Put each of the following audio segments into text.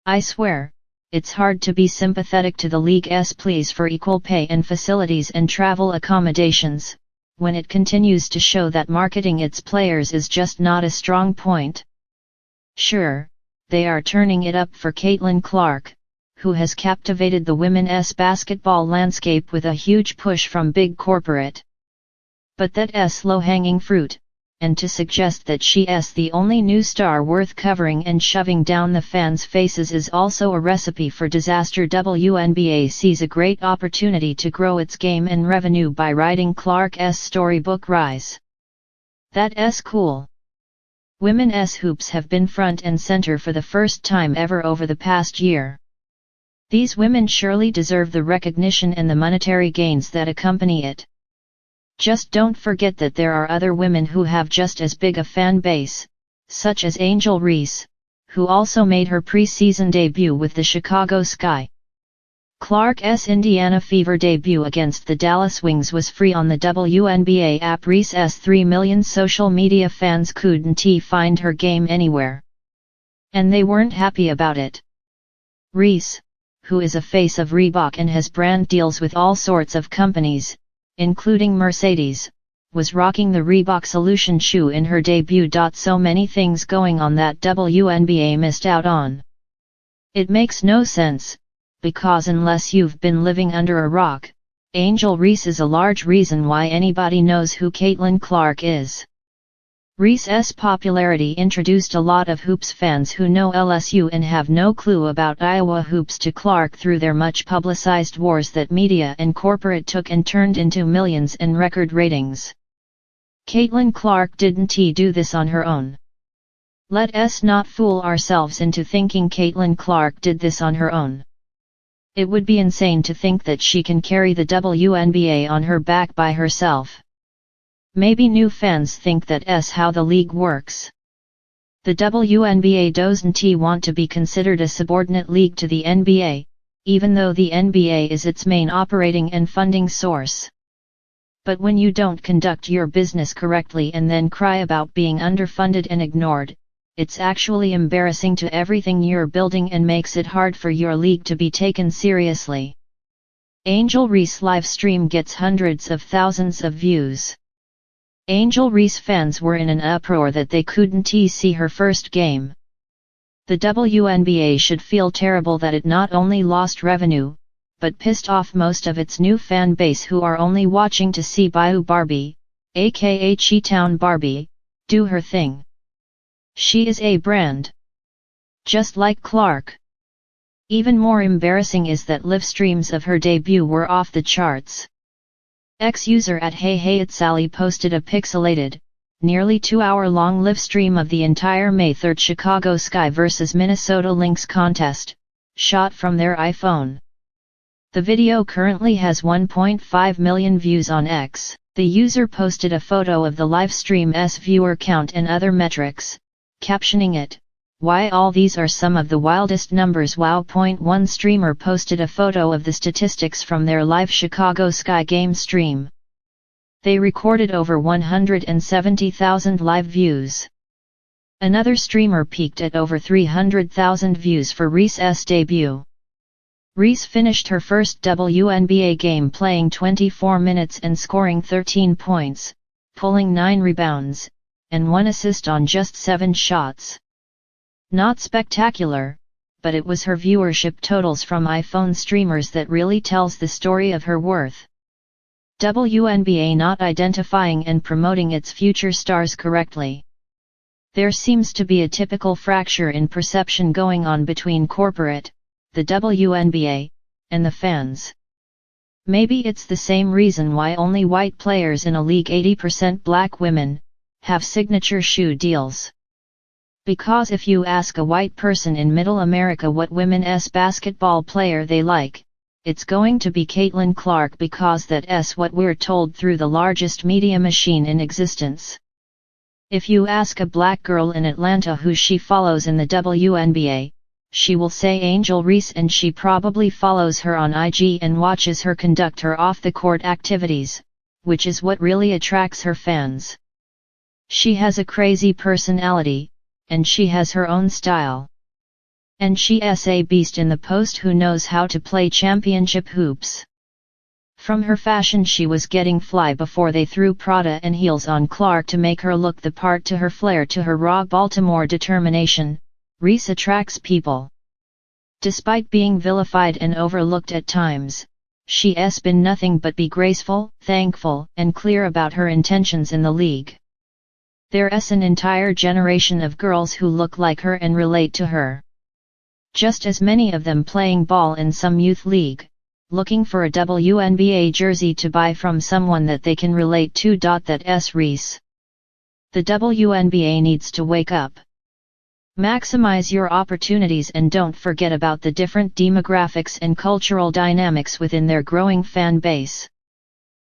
I swear, it's hard to be sympathetic to the league's pleas for equal pay and facilities and travel accommodations, when it continues to show that marketing its players is just not a strong point. Sure, they are turning it up for Caitlin Clark, who has captivated the women's basketball landscape with a huge push from big corporate. But that's low-hanging fruit, and to suggest that she's the only new star worth covering and shoving down the fans' faces is also a recipe for disaster. WNBA sees a great opportunity to grow its game and revenue by riding Clark's storybook rise. That's cool. Women's hoops have been front and center for the first time ever over the past year. These women surely deserve the recognition and the monetary gains that accompany it. Just don't forget that there are other women who have just as big a fan base, such as Angel Reese, who also made her preseason debut with the Chicago Sky. Clark's Indiana Fever debut against the Dallas Wings was free on the WNBA app. Reese's 3 million social media fans couldn't find her game anywhere. And they weren't happy about it. Reese, who is a face of Reebok and has brand deals with all sorts of companies, including Mercedes, was rocking the Reebok Solution shoe in her debut. So many things going on that WNBA missed out on. It makes no sense, because unless you've been living under a rock, Angel Reese is a large reason why anybody knows who Caitlin Clark is. Reese's popularity introduced a lot of hoops fans who know LSU and have no clue about Iowa hoops to Clark through their much-publicized wars that media and corporate took and turned into millions and record ratings. Caitlin Clark didn't do this on her own. Let's not fool ourselves into thinking Caitlin Clark did this on her own. It would be insane to think that she can carry the WNBA on her back by herself. Maybe new fans think that's how the league works. The WNBA doesn't want to be considered a subordinate league to the NBA, even though the NBA is its main operating and funding source. But when you don't conduct your business correctly and then cry about being underfunded and ignored, it's actually embarrassing to everything you're building and makes it hard for your league to be taken seriously. Angel Reese livestream gets hundreds of thousands of views. Angel Reese fans were in an uproar that they couldn't see her first game. The WNBA should feel terrible that it not only lost revenue, but pissed off most of its new fan base who are only watching to see Bayou Barbie, aka Chi-Town Barbie, do her thing. She is a brand. Just like Clark. Even more embarrassing is that live streams of her debut were off the charts. Ex-user at HeyHeyItSally posted a pixelated, nearly 2-hour-long live stream of the entire May 3 Chicago Sky vs Minnesota Lynx contest, shot from their iPhone. The video currently has 1.5 million views on X. The user posted a photo of the live stream's viewer count and other metrics, captioning it, "Why all these are some of the wildest numbers." Wow. One streamer posted a photo of the statistics from their live Chicago Sky game stream. They recorded over 170,000 live views. Another streamer peaked at over 300,000 views for Reese's debut. Reese finished her first WNBA game playing 24 minutes and scoring 13 points, pulling 9 rebounds, and 1 assist on just 7 shots. Not spectacular, but it was her viewership totals from iPhone streamers that really tells the story of her worth. WNBA not identifying and promoting its future stars correctly. There seems to be a typical fracture in perception going on between corporate, the WNBA, and the fans. Maybe it's the same reason why only white players in a league 80% black women, have signature shoe deals. Because if you ask a white person in Middle America what women's basketball player they like, it's going to be Caitlin Clark because that's what we're told through the largest media machine in existence. If you ask a black girl in Atlanta who she follows in the WNBA, she will say Angel Reese, and she probably follows her on IG and watches her conduct her off-the-court activities, which is what really attracts her fans. She has a crazy personality, and she has her own style. And she's a beast in the post who knows how to play championship hoops. From her fashion she was getting fly before they threw Prada and heels on Clark to make her look the part, to her flair, to her raw Baltimore determination. Reese attracts people. Despite being vilified and overlooked at times, she's been nothing but be graceful, thankful, and clear about her intentions in the league. There's an entire generation of girls who look like her and relate to her. Just as many of them playing ball in some youth league, looking for a WNBA jersey to buy from someone that they can relate to. That's Reese. The WNBA needs to wake up. Maximize your opportunities and don't forget about the different demographics and cultural dynamics within their growing fan base.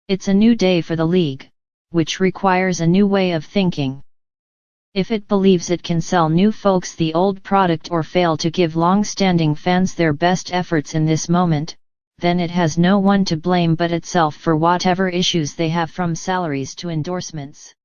It's a new day for the league, which requires a new way of thinking. If it believes it can sell new folks the old product or fail to give long-standing fans their best efforts in this moment, then it has no one to blame but itself for whatever issues they have, from salaries to endorsements.